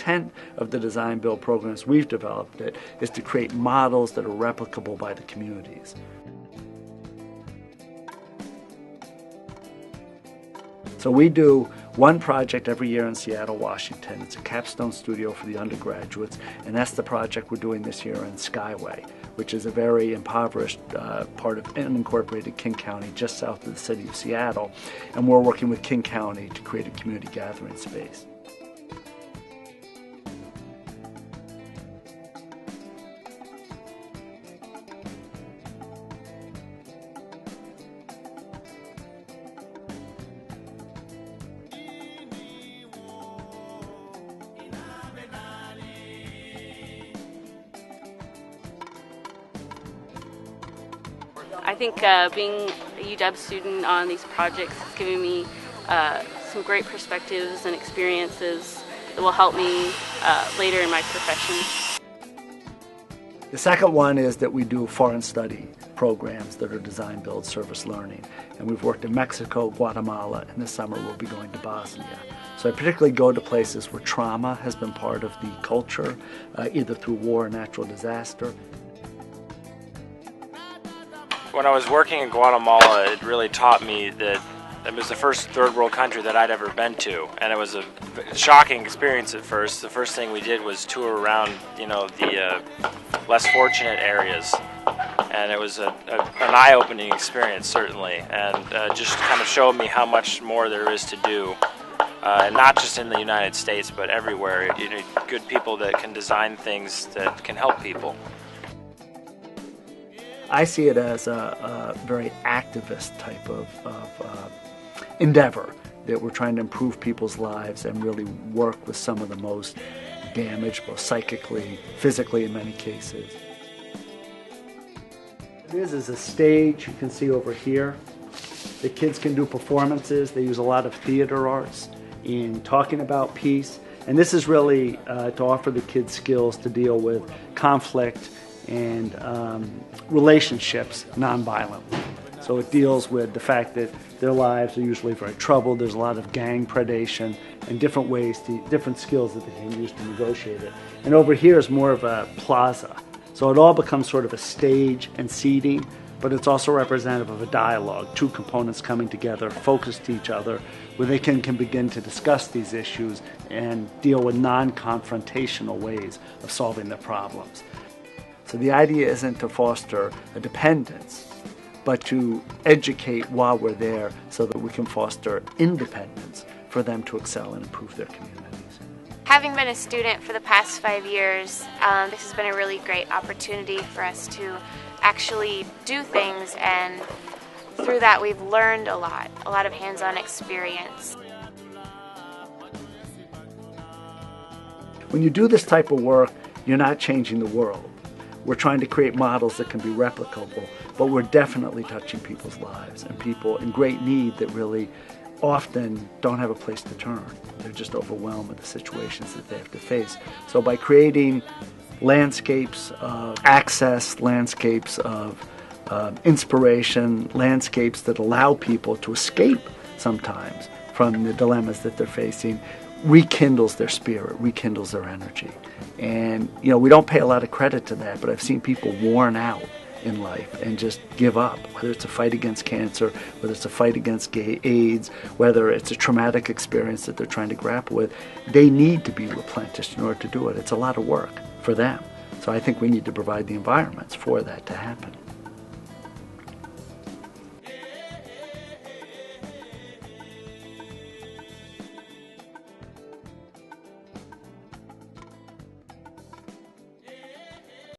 intent of the design build programs we've developed is to create models that are replicable by the communities. So we do one project every year in Seattle, Washington. It's a capstone studio for the undergraduates, and that's the project we're doing this year in Skyway, which is a very impoverished part of unincorporated King County, just south of the city of Seattle. And we're working with King County to create a community gathering space. I think being a UW student on these projects has given me some great perspectives and experiences that will help me later in my profession. The second one is that we do foreign study programs that are design, build, service learning. And we've worked in Mexico, Guatemala, and this summer we'll be going to Bosnia. So I particularly go to places where trauma has been part of the culture, either through war or natural disaster. When I was working in Guatemala, it really taught me that it was the first third world country that I'd ever been to, and it was a shocking experience at first. The first thing we did was tour around, the less fortunate areas, and it was an eye-opening experience, certainly, and just kind of showed me how much more there is to do, and not just in the United States, but everywhere. You need good people that can design things that can help people. I see it as a very activist type of endeavor, that we're trying to improve people's lives and really work with some of the most damaged, both psychically, physically in many cases. This is a stage you can see over here. The kids can do performances. They use a lot of theater arts in talking about peace. And this is really to offer the kids skills to deal with conflict and relationships nonviolently. So it deals with the fact that their lives are usually very troubled. There's a lot of gang predation and different skills that they can use to negotiate it. And over here is more of a plaza. So it all becomes sort of a stage and seating, but it's also representative of a dialogue, two components coming together, focused to each other, where they can begin to discuss these issues and deal with non-confrontational ways of solving their problems. So the idea isn't to foster a dependence, but to educate while we're there so that we can foster independence for them to excel and improve their communities. Having been a student for the past 5 years, this has been a really great opportunity for us to actually do things, and through that we've learned a lot of hands-on experience. When you do this type of work, you're not changing the world. We're trying to create models that can be replicable, but we're definitely touching people's lives and people in great need that really often don't have a place to turn. They're just overwhelmed with the situations that they have to face. So by creating landscapes of access, landscapes of inspiration, landscapes that allow people to escape sometimes from the dilemmas that they're facing, rekindles their spirit, rekindles their energy. And we don't pay a lot of credit to that, but I've seen people worn out in life and just give up, whether it's a fight against cancer, whether it's a fight against AIDS, whether it's a traumatic experience that they're trying to grapple with. They need to be replenished in order to do it. It's a lot of work for them. So I think we need to provide the environments for that to happen.